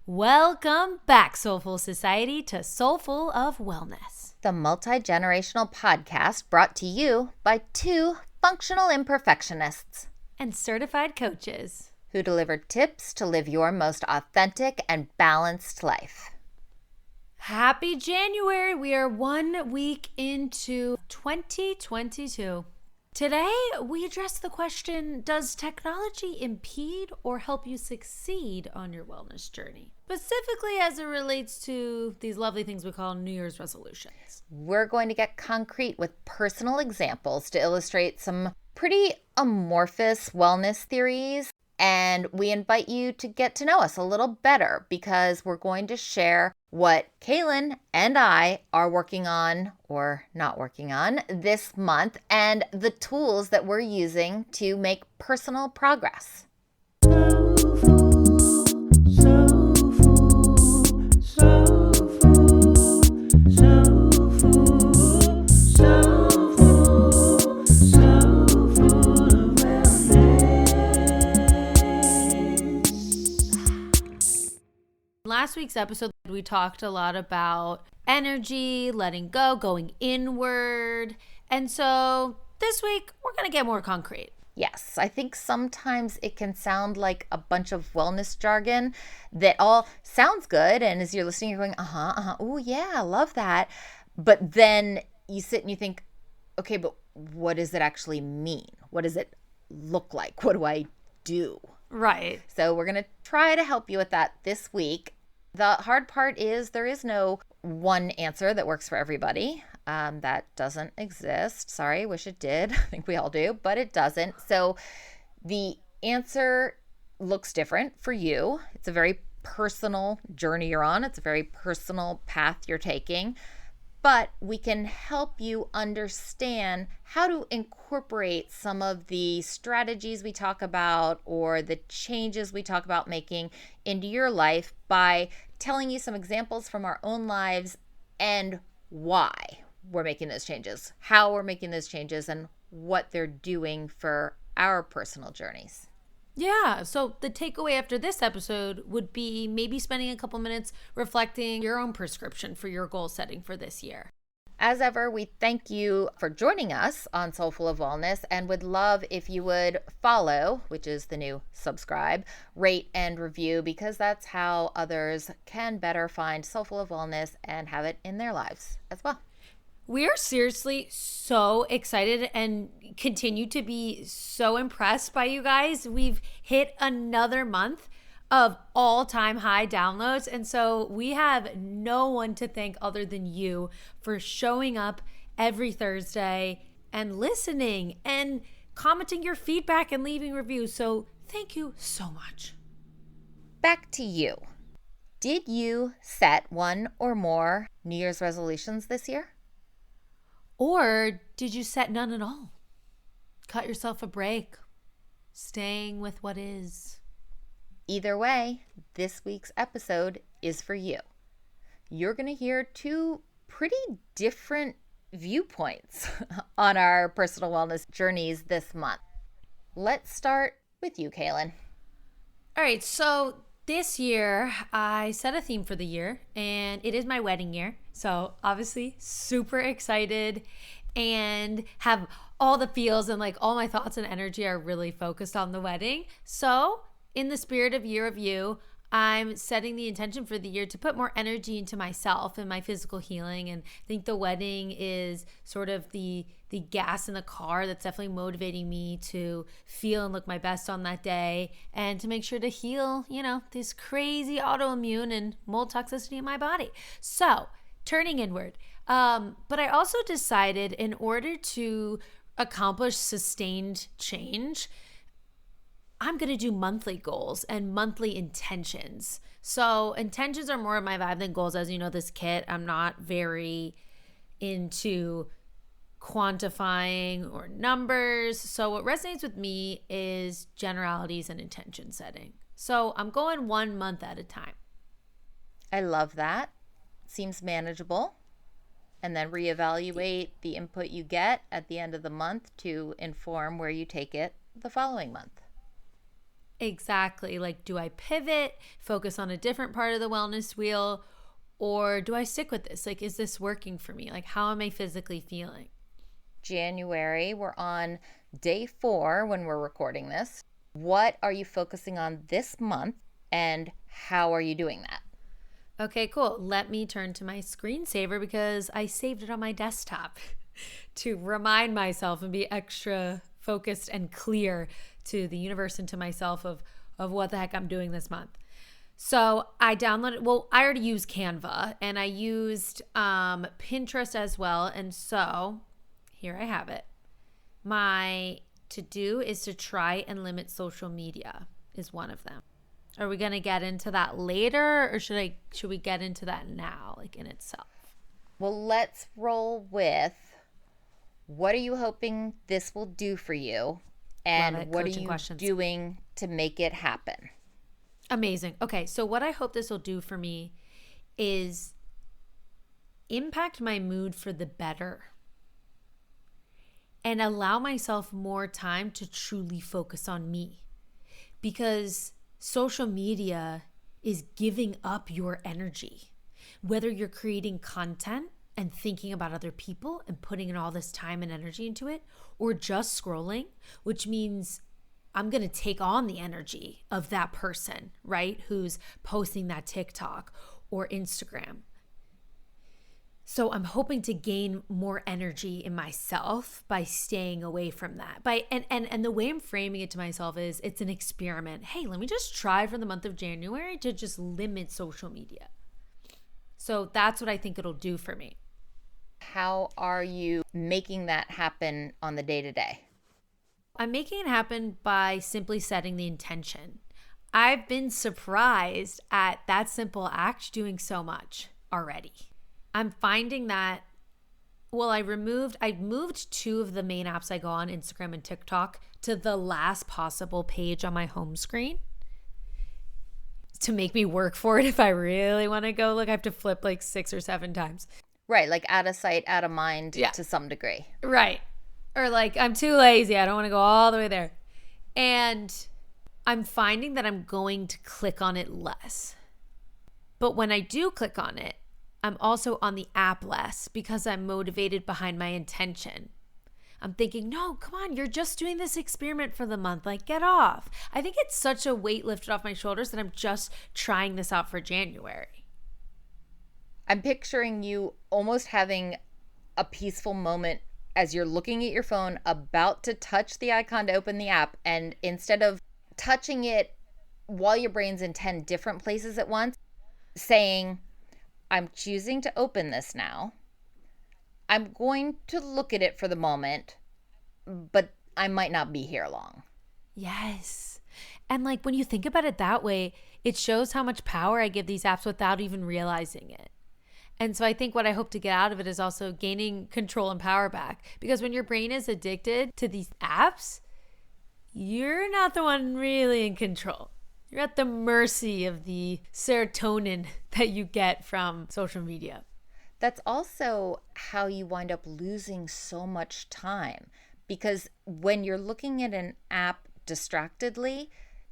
Welcome back, Soulful Society, to Soulful of Wellness, the multi-generational podcast brought to you by two functional imperfectionists and certified coaches who deliver tips to live your most authentic and balanced life. Happy January! We are 1 week into 2022. Today, we address the question, does technology impede or help you succeed on your wellness journey? Specifically as it relates to these lovely things we call New Year's resolutions. We're going to get concrete with personal examples to illustrate some pretty amorphous wellness theories. And we invite you to get to know us a little better because we're going to share what Kaylin and I are working on or not working on this month and the tools that we're using to make personal progress. Last week's episode, we talked a lot about energy, letting go, going inward. And so this week, we're going to get more concrete. Yes, I think sometimes it can sound like a bunch of wellness jargon that all sounds good. And as you're listening, you're going, oh yeah, I love that. But then you sit and you think, okay, but what does it actually mean? What does it look like? What do I do? Right. So we're going to try to help you with that this week. The hard part is there is no one answer that works for everybody. That doesn't exist. Sorry, wish it did. I think we all do, but it doesn't. So the answer looks different for you. It's a very personal journey you're on. It's a very personal path you're taking. But we can help you understand how to incorporate some of the strategies we talk about or the changes we talk about making into your life by telling you some examples from our own lives and why we're making those changes, how we're making those changes, and what they're doing for our personal journeys. Yeah, so the takeaway after this episode would be maybe spending a couple minutes reflecting your own prescription for your goal setting for this year. As ever, we thank you for joining us on Soulful of Wellness and would love if you would follow, which is the new subscribe, rate, and review, because that's how others can better find Soulful of Wellness and have it in their lives as well. We are seriously so excited and continue to be so impressed by you guys. We've hit another month of all-time high downloads. And so we have no one to thank other than you for showing up every Thursday and listening and commenting your feedback and leaving reviews. So thank you so much. Back to you. Did you set one or more New Year's resolutions this year? Or did you set none at all? Cut yourself a break, staying with what is. Either way, this week's episode is for you. You're going to hear two pretty different viewpoints on our personal wellness journeys this month. Let's start with you, Kaylin. All right, so this year, I set a theme for the year, and it is my wedding year. So obviously super excited and have all the feels and like all my thoughts and energy are really focused on the wedding. So in the spirit of Year of You, I'm setting the intention for the year to put more energy into myself and my physical healing. And I think the wedding is sort of the gas in the car that's definitely motivating me to feel and look my best on that day and to make sure to heal, this crazy autoimmune and mold toxicity in my body. So turning inward. But I also decided in order to accomplish sustained change, I'm going to do monthly goals and monthly intentions. So intentions are more of my vibe than goals. As you know, this kit, I'm not very into quantifying or numbers. So what resonates with me is generalities and intention setting. So I'm going 1 month at a time. I love that. Seems manageable. And then reevaluate the input you get at the end of the month to inform where you take it the following month. Exactly. Like, do I pivot, focus on a different part of the wellness wheel, or do I stick with this? Like, is this working for me? Like, how am I physically feeling? January, we're on day 4 when we're recording this. What are you focusing on this month, and how are you doing that? Okay, cool. Let me turn to my screensaver because I saved it on my desktop to remind myself and be extra focused and clear to the universe and to myself of what the heck I'm doing this month. So I downloaded, well, I already used Canva and I used Pinterest as well. And so here I have it. My to do is to try and limit social media is one of them. Are we going to get into that later, or should we get into that now, like in itself? Well, let's roll with what are you hoping this will do for you, and what are you doing to make it happen? Amazing. Okay, so what I hope this will do for me is impact my mood for the better and allow myself more time to truly focus on me, because social media is giving up your energy. Whether you're creating content and thinking about other people and putting in all this time and energy into it, or just scrolling, which means I'm going to take on the energy of that person, right? Who's posting that TikTok or Instagram. So I'm hoping to gain more energy in myself by staying away from that. And the way I'm framing it to myself is it's an experiment. Hey, let me just try for the month of January to just limit social media. So that's what I think it'll do for me. How are you making that happen on the day-to-day? I'm making it happen by simply setting the intention. I've been surprised at that simple act doing so much already. I'm finding that, well, I moved 2 of the main apps I go on, Instagram and TikTok, to the last possible page on my home screen to make me work for it if I really want to go look. I have to flip like 6 or 7 times. Right, like out of sight, out of mind to some degree. Right. Or like I'm too lazy. I don't want to go all the way there. And I'm finding that I'm going to click on it less. But when I do click on it, I'm also on the app less because I'm motivated behind my intention. I'm thinking, no, come on, you're just doing this experiment for the month. Like, get off. I think it's such a weight lifted off my shoulders that I'm just trying this out for January. I'm picturing you almost having a peaceful moment as you're looking at your phone, about to touch the icon to open the app. And instead of touching it while your brain's in 10 different places at once, saying, I'm choosing to open this now. I'm going to look at it for the moment, but I might not be here long. Yes. And like when you think about it that way, it shows how much power I give these apps without even realizing it. And so I think what I hope to get out of it is also gaining control and power back. Because when your brain is addicted to these apps, you're not the one really in control. You're at the mercy of the serotonin that you get from social media. That's also how you wind up losing so much time, because when you're looking at an app distractedly,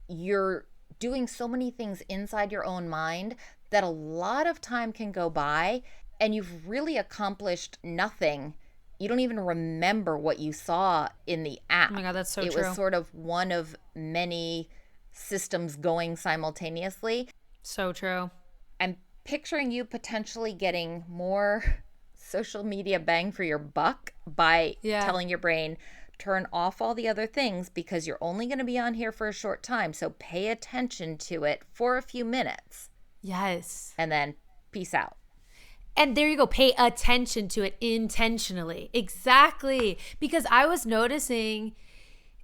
you're doing so many things inside your own mind that a lot of time can go by and you've really accomplished nothing. You don't even remember what you saw in the app. Oh my God, that's so true. It was sort of one of many systems going simultaneously. So true. I'm picturing you potentially getting more social media bang for your buck by telling your brain, turn off all the other things because you're only going to be on here for a short time. So pay attention to it for a few minutes. Yes. And then peace out. And there you go. Pay attention to it intentionally. Exactly. Because I was noticing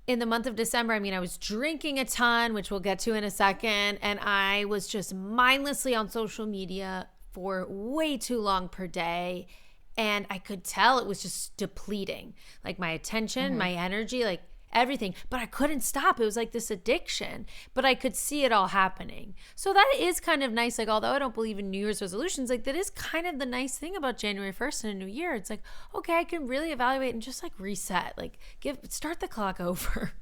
in the month of December, I was drinking a ton, which we'll get to in a second. And I was just mindlessly on social media for way too long per day. And I could tell it was just depleting, like my attention, my energy, like everything. But I couldn't stop. It was like this addiction, but I could see it all happening. So that is kind of nice. Like, although I don't believe in New Year's resolutions, like that is kind of the nice thing about January 1st and a new year. It's like, okay, I can really evaluate and just like reset, like start the clock over.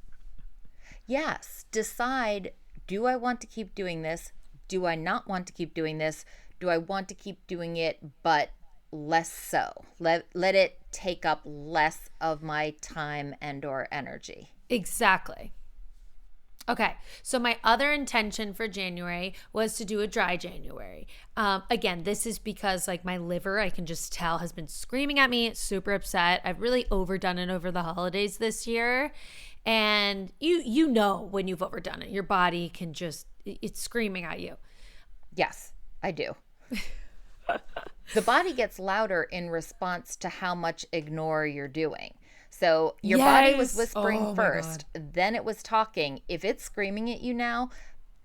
Yes, decide, do I want to keep doing this? Do I not want to keep doing this? Do I want to keep doing it, but less so? Let it take up less of my time and or energy. Exactly. Okay, so my other intention for January was to do a dry January. Again, this is because like my liver, I can just tell, has been screaming at me, super upset. I've really overdone it over the holidays this year. And you know when you've overdone it, your body can just, it's screaming at you. Yes, I do. The body gets louder in response to how much ignore you're doing. So your body was Yes. whispering Oh my first, God. then it was talking. If it's screaming at you now,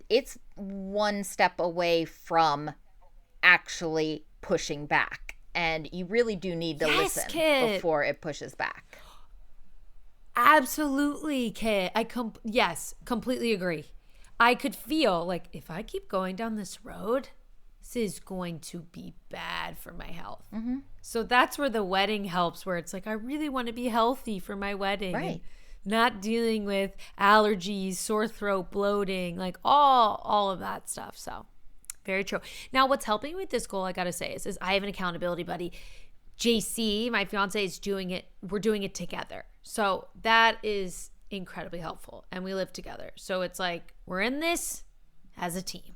it's one step away from actually pushing back. And you really do need to Yes, listen Kit. before it pushes back. Absolutely, Kit. Yes, completely agree. I could feel like if I keep going down this road, this is going to be bad for my health. Mm-hmm. So that's where the wedding helps, where it's like, I really want to be healthy for my wedding. Right. And not dealing with allergies, sore throat, bloating, like all of that stuff. So very true. Now, what's helping with this goal, I got to say, is I have an accountability buddy. JC, my fiance, is doing it. We're doing it together. So that is incredibly helpful. And we live together. So it's like, we're in this as a team.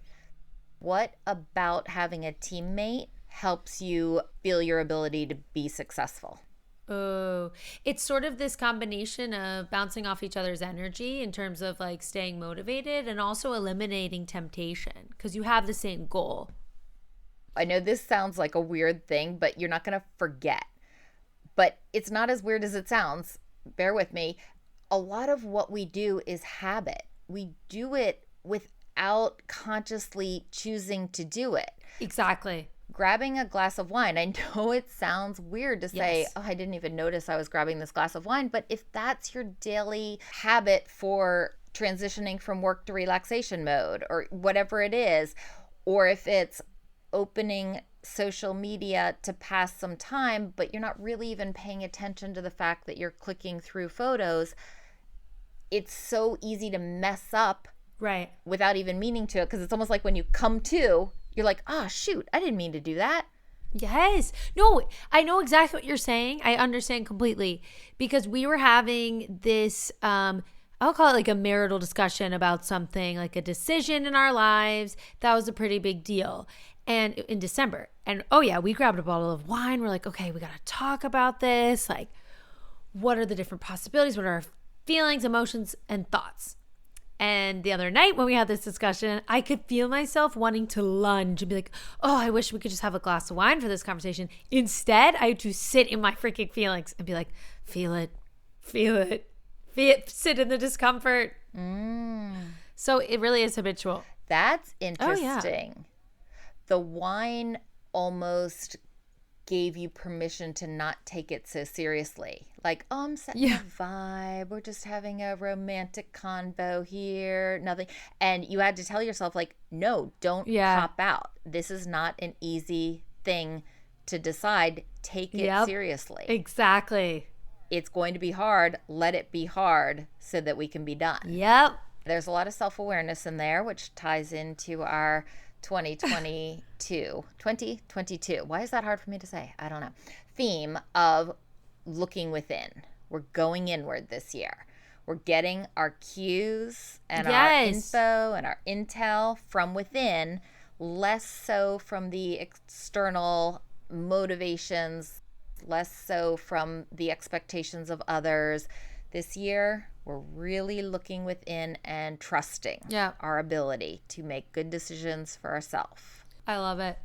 What about having a teammate helps you feel your ability to be successful? Oh, it's sort of this combination of bouncing off each other's energy in terms of like staying motivated and also eliminating temptation because you have the same goal. I know this sounds like a weird thing, but you're not going to forget. But it's not as weird as it sounds. Bear with me. A lot of what we do is habit. We do it without consciously choosing to do it. Exactly. Grabbing a glass of wine. I know it sounds weird to say, Yes. oh, I didn't even notice I was grabbing this glass of wine. But if that's your daily habit for transitioning from work to relaxation mode or whatever it is, or if it's opening social media to pass some time, but you're not really even paying attention to the fact that you're clicking through photos, it's so easy to mess up Right. without even meaning to it, because it's almost like when you come to, you're like, oh, shoot, I didn't mean to do that. Yes. No, I know exactly what you're saying. I understand completely because we were having this I'll call it like a marital discussion about something, like a decision in our lives. That was a pretty big deal. And in December. And oh yeah, we grabbed a bottle of wine. We're like, okay, we got to talk about this. Like, what are the different possibilities? What are our feelings, emotions, and thoughts? And the other night when we had this discussion, I could feel myself wanting to lunge and be like, oh, I wish we could just have a glass of wine for this conversation. Instead, I had to sit in my freaking feelings and be like, feel it, sit in the discomfort. So it really is habitual. That's Oh, yeah. interesting. The wine almost gave you permission to not take it so seriously. Like, oh, I'm setting Yeah. a vibe. We're just having a romantic convo here. Nothing. And you had to tell yourself, like, no, don't Yeah. pop out. This is not an easy thing to decide. Take it Yep. seriously. Exactly. It's going to be hard. Let it be hard so that we can be done. Yep. There's a lot of self-awareness in there, which ties into our 2022. Why is that hard for me to say? I don't know. Theme of looking within. We're going inward this year. We're getting our cues and our Yes. info and our intel from within, less so from the external motivations, less so from the expectations of others. This year, we're really looking within and trusting Yeah. our ability to make good decisions for ourselves. I love it.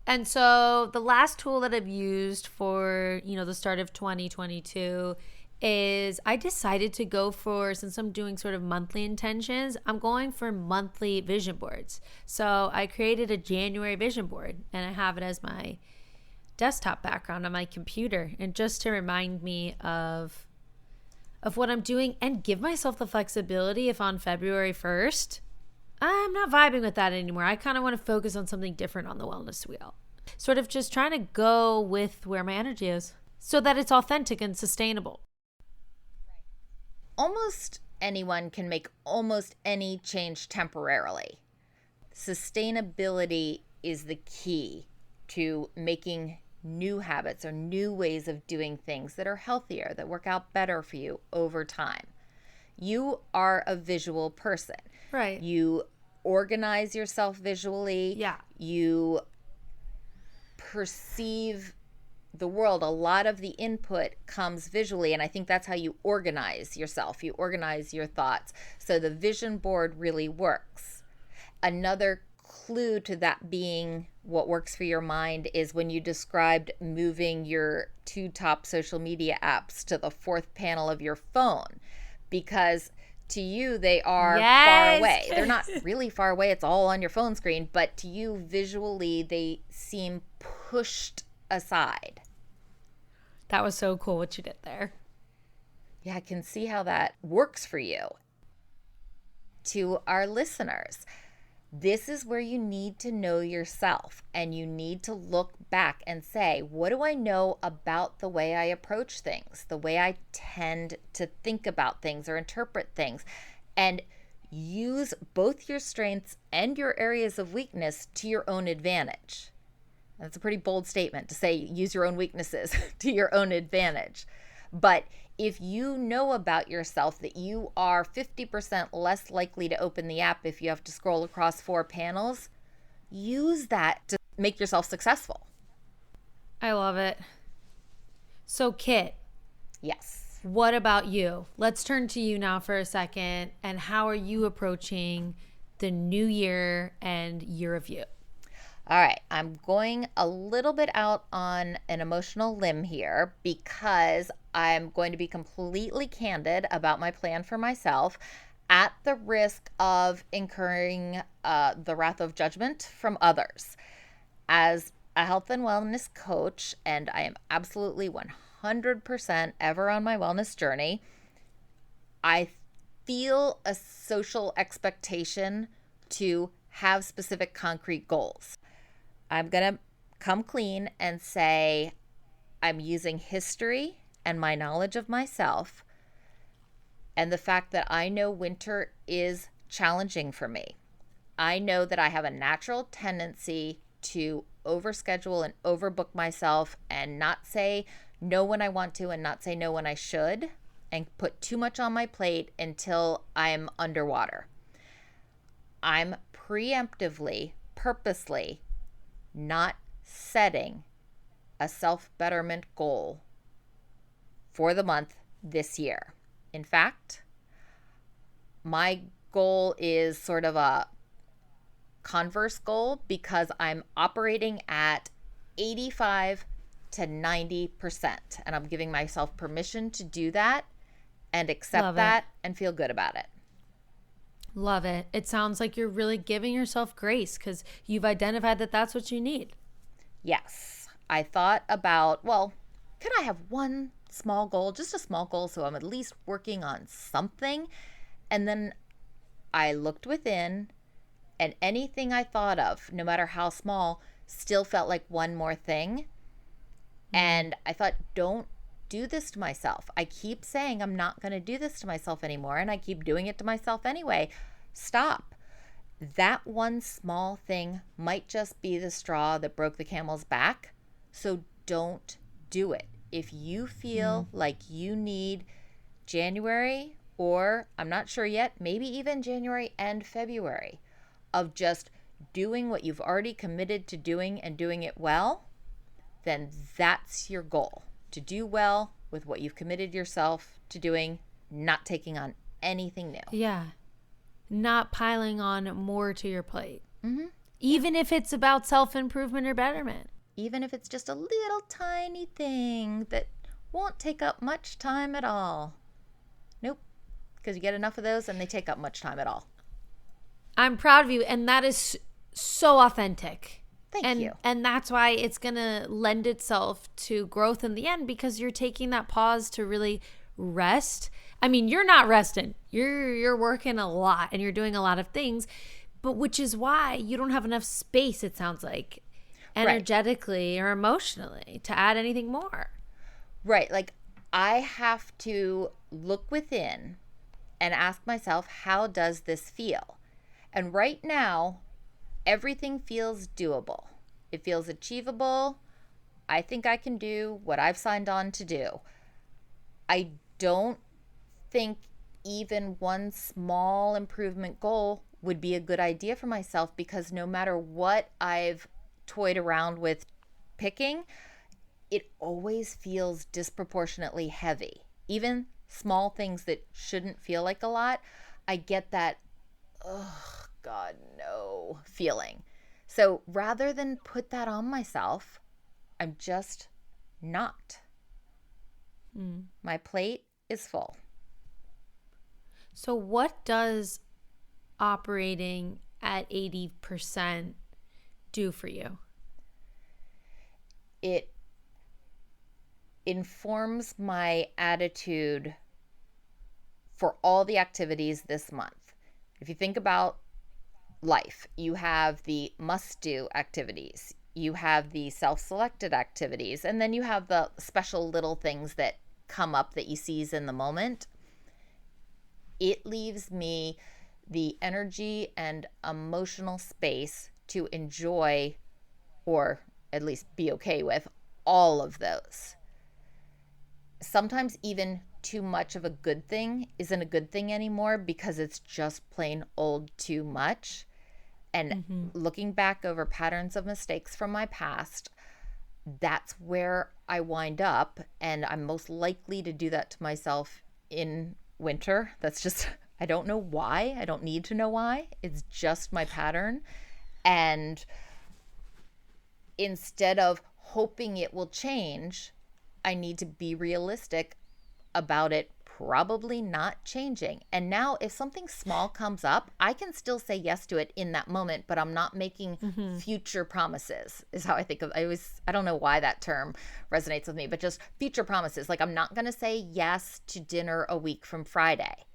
And so the last tool that I've used for, the start of 2022 is I decided to go for, since I'm doing sort of monthly intentions, I'm going for monthly vision boards. So I created a January vision board and I have it as my desktop background on my computer, and just to remind me of what I'm doing and give myself the flexibility if on February 1st I'm not vibing with that anymore. I kind of want to focus on something different on the wellness wheel. Sort of just trying to go with where my energy is so that it's authentic and sustainable. Almost anyone can make almost any change temporarily. Sustainability is the key to making new habits or new ways of doing things that are healthier, that work out better for you over time. You are a visual person. Right. You organize yourself visually. Yeah. You perceive the world. A lot of the input comes visually, and I think that's how you organize yourself. You organize your thoughts. So the vision board really works. Another clue to that being what works for your mind is when you described moving your 2 top social media apps to the 4th panel of your phone, because to you they are far away. They're not really far away. It's all on your phone screen, but to you visually they seem pushed aside. That was so cool what you did there. Yeah, I can see how that works for you. To our listeners, this is where you need to know yourself, and you need to look back and say, what do I know about the way I approach things, the way I tend to think about things or interpret things, and use both your strengths and your areas of weakness to your own advantage. That's a pretty bold statement to say use your own weaknesses to your own advantage. But if you know about yourself that you are 50% less likely to open the app if you have to scroll across 4 panels, use that to make yourself successful. I love it. So, Kit. Yes. What about you? Let's turn to you now for a second. And how are you approaching the new year and year of you? All right, I'm going a little bit out on an emotional limb here because I'm going to be completely candid about my plan for myself at the risk of incurring the wrath of judgment from others. As a health and wellness coach, and I am absolutely 100% ever on my wellness journey, I feel a social expectation to have specific concrete goals. I'm going to come clean and say I'm using history and my knowledge of myself and the fact that I know winter is challenging for me. I know that I have a natural tendency to overschedule and overbook myself and not say no when I want to and not say no when I should, and put too much on my plate until I'm underwater. I'm preemptively, purposely not setting a self-betterment goal for the month this year. In fact, my goal is sort of a converse goal because I'm operating at 85 to 90%, and I'm giving myself permission to do that and accept that and feel good about it. Love it. It sounds like you're really giving yourself grace because you've identified that that's what you need. Yes. I thought about, well, could I have one small goal, just a small goal, so I'm at least working on something? And then I looked within, and anything I thought of, no matter how small, still felt like one more thing. And I thought, don't do this to myself. I keep saying I'm not going to do this to myself anymore, and I keep doing it to myself anyway. Stop. That one small thing might just be the straw that broke the camel's back, so don't do it. If you feel like you need January, or I'm not sure yet, maybe even January and February, of just doing what you've already committed to doing and doing it well, then that's your goal. To do well with what you've committed yourself to doing, not taking on anything new. Yeah. Not piling on more to your plate. Mm-hmm. Even if it's about self-improvement or betterment. Even if it's just a little tiny thing that won't take up much time at all. Nope. Because you get enough of those and they take up much time at all. I'm proud of you, and that is so authentic. Thank you. And that's why it's going to lend itself to growth in the end, because you're taking that pause to really rest. I mean, you're not resting. You're working a lot and you're doing a lot of things, but which is why you don't have enough space, it sounds like, energetically or emotionally to add anything more. Right. Like I have to look within and ask myself, how does this feel? And right now, everything feels doable. It feels achievable. I think I can do what I've signed on to do. I don't think even one small improvement goal would be a good idea for myself, because no matter what I've toyed around with picking, it always feels disproportionately heavy. Even small things that shouldn't feel like a lot, I get that, oh, God, no feeling. So rather than put that on myself, I'm just not. My plate is full. So, what does operating at 80% do for you? It informs my attitude for all the activities this month. If you think about life, you have the must do activities, you have the self selected activities, and then you have the special little things that come up that you seize in the moment. It leaves me the energy and emotional space to enjoy, or at least be okay with, all of those. Sometimes even too much of a good thing isn't a good thing anymore, because it's just plain old too much. And looking back over patterns of mistakes from my past, that's where I wind up. And I'm most likely to do that to myself in winter. That's just, I don't know why. I don't need to know why. It's just my pattern. And instead of hoping it will change, I need to be realistic about it probably not changing. And now if something small comes up, I can still say yes to it in that moment, but I'm not making future promises, is how I think of. I don't know why that term resonates with me, but just future promises. Like, I'm not going to say yes to dinner a week from Friday.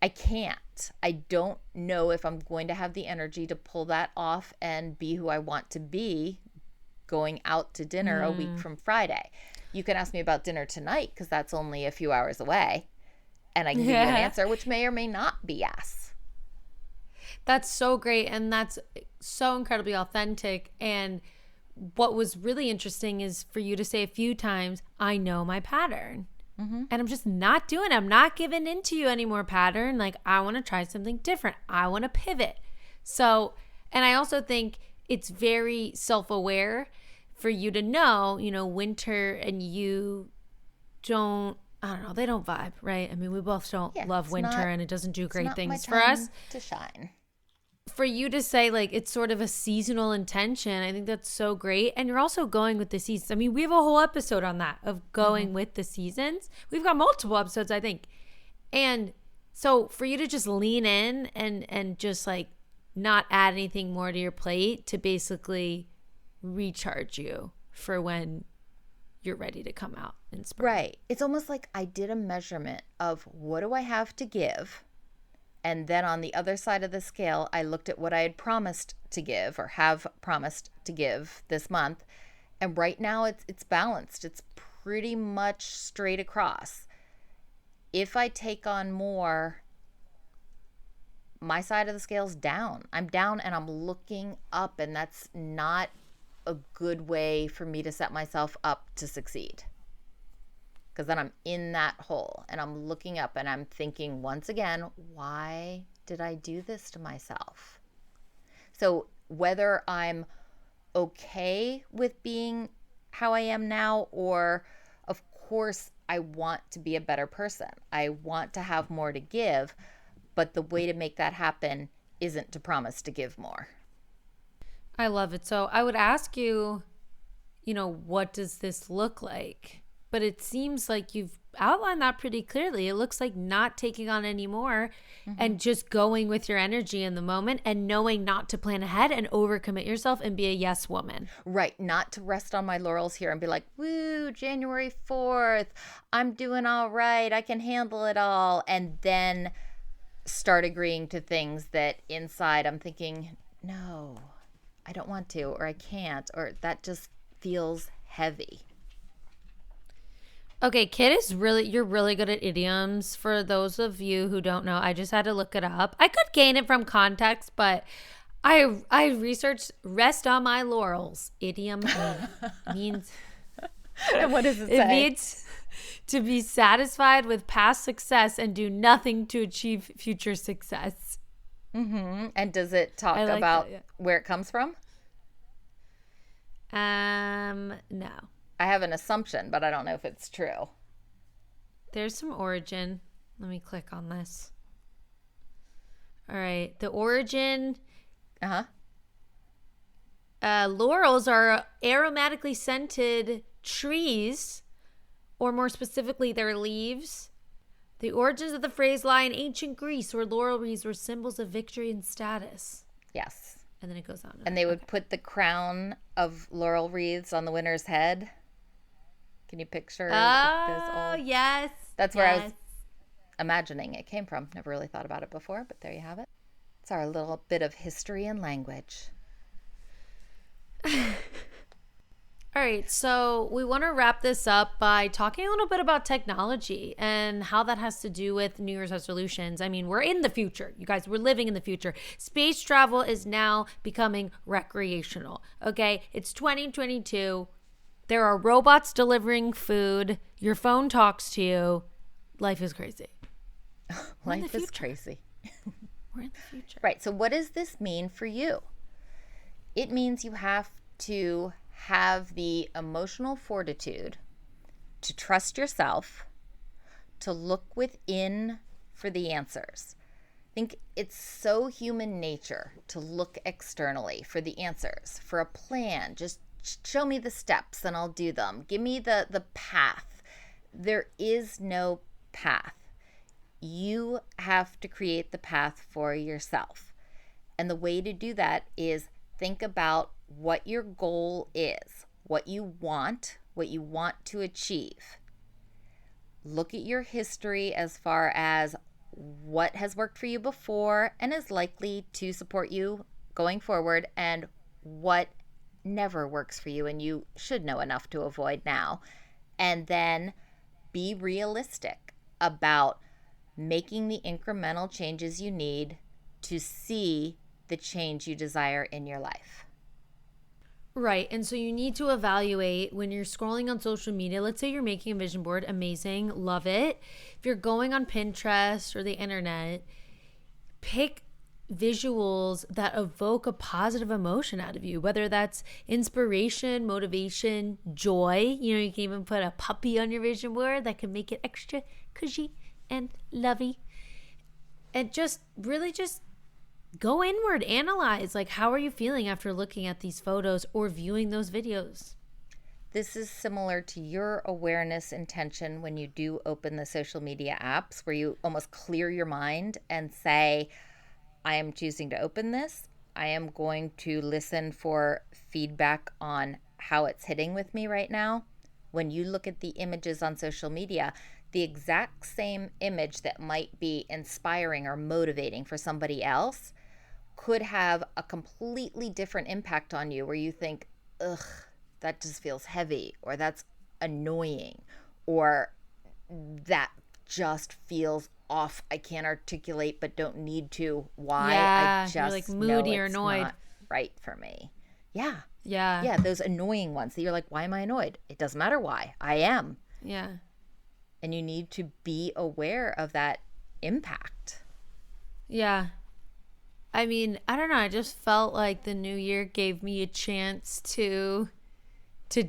I can't. I don't know if I'm going to have the energy to pull that off and be who I want to be going out to dinner a week from Friday. You can ask me about dinner tonight, because that's only a few hours away, and I can give you an answer, which may or may not be yes. That's so great, and that's so incredibly authentic. And what was really interesting is for you to say a few times, I know my pattern. And I'm just not doing it. I'm not giving into you anymore, pattern. Like, I want to try something different. I want to pivot. So, and I also think it's very self-aware for you to know, winter and you don't, I don't know, they don't vibe, right? I mean, we both don't love winter, and it doesn't do great things for us. To shine. For you to say, like, it's sort of a seasonal intention, I think that's so great. And you're also going with the seasons. I mean, we have a whole episode on that, of going with the seasons. We've got multiple episodes, I think. And so for you to just lean in and just like not add anything more to your plate to basically recharge you for when you're ready to come out in spring. Right. It's almost like I did a measurement of what do I have to give? And then on the other side of the scale, I looked at what I had promised to give, or have promised to give this month. And right now it's balanced. It's pretty much straight across. If I take on more, my side of the scale's down. I'm down and I'm looking up, and that's not a good way for me to set myself up to succeed. Because then I'm in that hole and I'm looking up and I'm thinking once again, why did I do this to myself? So whether I'm okay with being how I am now, or of course I want to be a better person, I want to have more to give, but the way to make that happen isn't to promise to give more. I love it. So I would ask you, what does this look like? But it seems like you've outlined that pretty clearly. It looks like not taking on any more and just going with your energy in the moment, and knowing not to plan ahead and overcommit yourself and be a yes woman. Right. Not to rest on my laurels here and be like, woo, January 4th, I'm doing all right, I can handle it all. And then start agreeing to things that inside I'm thinking, no, I don't want to, or I can't, or that just feels heavy. Okay, Kit is you're really good at idioms. For those of you who don't know, I just had to look it up. I could gain it from context, but I researched rest on my laurels. Idiom means And what does it it say? means to be satisfied with past success and do nothing to achieve future success. And does it talk I like about that. where it comes from? No. I have an assumption, but I don't know if it's true. There's some origin. Let me click on this. All right. The origin, Uh-huh. laurels are aromatically scented trees, or more specifically, their leaves. The origins of the phrase lie in ancient Greece, where laurel wreaths were symbols of victory and status. Yes. And then it goes on. And they would put the crown of laurel wreaths on the winner's head. Can you picture those Oh, old? yes. That's where I yes. was imagining it came from. Never really thought about it before, but there you have it. It's our little bit of history and language. All right, so we want to wrap this up by talking a little bit about technology and how that has to do with New Year's resolutions. I mean, we're in the future, you guys, we're living in the future. Space travel is now becoming recreational, okay? It's 2022. There are robots delivering food. Your phone talks to you. Life is crazy. Life is crazy. We're in the future. Right. So, what does this mean for you? It means you have to have the emotional fortitude to trust yourself, to look within for the answers. I think it's so human nature to look externally for the answers, for a plan. Just show me the steps and I'll do them. Give me the path. There is no path. You have to create the path for yourself. And the way to do that is think about what your goal is, what you want to achieve. Look at your history as far as what has worked for you before and is likely to support you going forward, and what never works for you and you should know enough to avoid now. And then be realistic about making the incremental changes you need to see the change you desire in your life. Right. And so you need to evaluate when you're scrolling on social media. Let's say you're making a vision board. Amazing. Love it. If you're going on Pinterest or the internet, pick visuals that evoke a positive emotion out of you, whether that's inspiration, motivation, joy. You know, you can even put a puppy on your vision board that can make it extra cushy and lovey. And just really just go inward, analyze, like, how are you feeling after looking at these photos or viewing those videos? This is similar to your awareness intention when you do open the social media apps, where you almost clear your mind and say, I am choosing to open this. I am going to listen for feedback on how it's hitting with me right now. When you look at the images on social media, the exact same image that might be inspiring or motivating for somebody else could have a completely different impact on you, where you think, ugh, that just feels heavy, or that's annoying, or that just feels off. I can't articulate but don't need to why. Yeah, I just you're like know moody or it's annoyed. not right for me. Yeah. Yeah. Yeah, those annoying ones that you're like, why am I annoyed? It doesn't matter why. I am. Yeah. And you need to be aware of that impact. Yeah. I mean, I don't know. I just felt like the new year gave me a chance to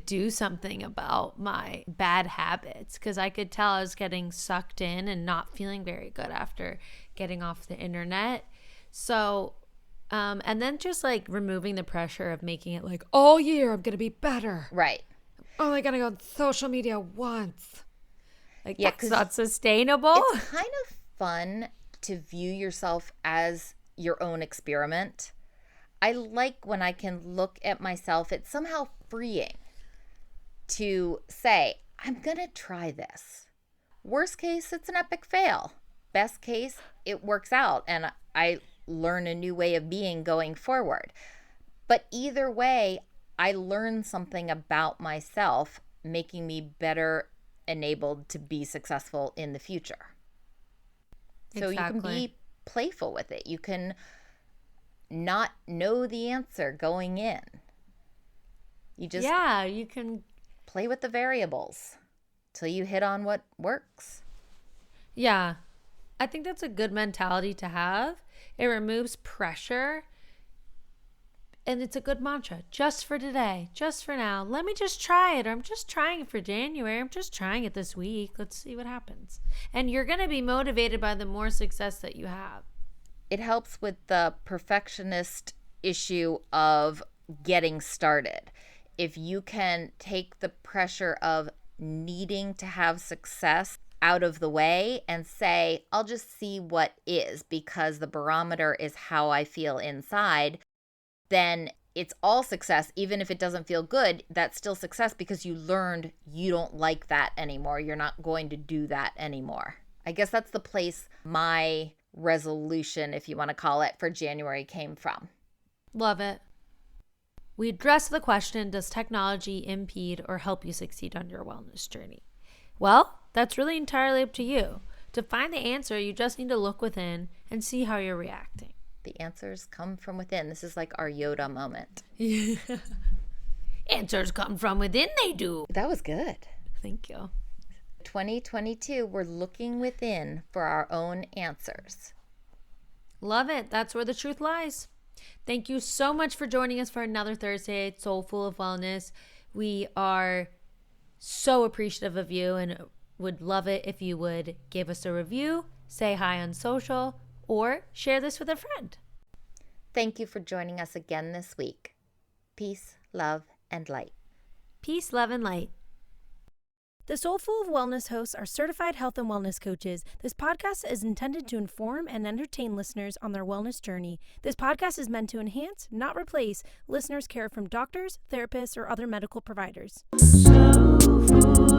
do something about my bad habits, because I could tell I was getting sucked in and not feeling very good after getting off the internet. So, and then just like removing the pressure of making it like all year I'm going to be better. Right. Only going to go on social media once. Like, Yeah, that's 'cause not sustainable. It's kind of fun to view yourself as your own experiment. I like when I can look at myself. It's somehow freeing to say, I'm going to try this. Worst case, it's an epic fail. Best case, it works out and I learn a new way of being going forward. But either way, I learn something about myself, making me better enabled to be successful in the future. So Exactly. you can be playful with it. You can not know the answer going in. You just you can. play with the variables till you hit on what works. Yeah, I think that's a good mentality to have. It removes pressure. And it's a good mantra. Just for today. Just for now. Let me just try it. Or I'm just trying it for January. I'm just trying it this week. Let's see what happens. And you're going to be motivated by the more success that you have. It helps with the perfectionist issue of getting started. If you can take the pressure of needing to have success out of the way and say, I'll just see what is, because the barometer is how I feel inside, then it's all success. Even if it doesn't feel good, that's still success because you learned you don't like that anymore. You're not going to do that anymore. I guess that's the place my resolution, if you want to call it, for January came from. Love it. We addressed the question, does technology impede or help you succeed on your wellness journey? Well, that's really entirely up to you. To find the answer, you just need to look within and see how you're reacting. The answers come from within. This is like our Yoda moment. Answers come from within, they do. That was good. Thank you. 2022, we're looking within for our own answers. Love it. That's where the truth lies. Thank you so much for joining us for another Thursday at Soul Full of Wellness. We are so appreciative of you and would love it if you would give us a review, say hi on social, or share this with a friend. Thank you for joining us again this week. Peace, love, and light. Peace, love, and light. The Soulful of Wellness hosts are certified health and wellness coaches. This podcast is intended to inform and entertain listeners on their wellness journey. This podcast is meant to enhance, not replace, listeners' care from doctors, therapists, or other medical providers. So full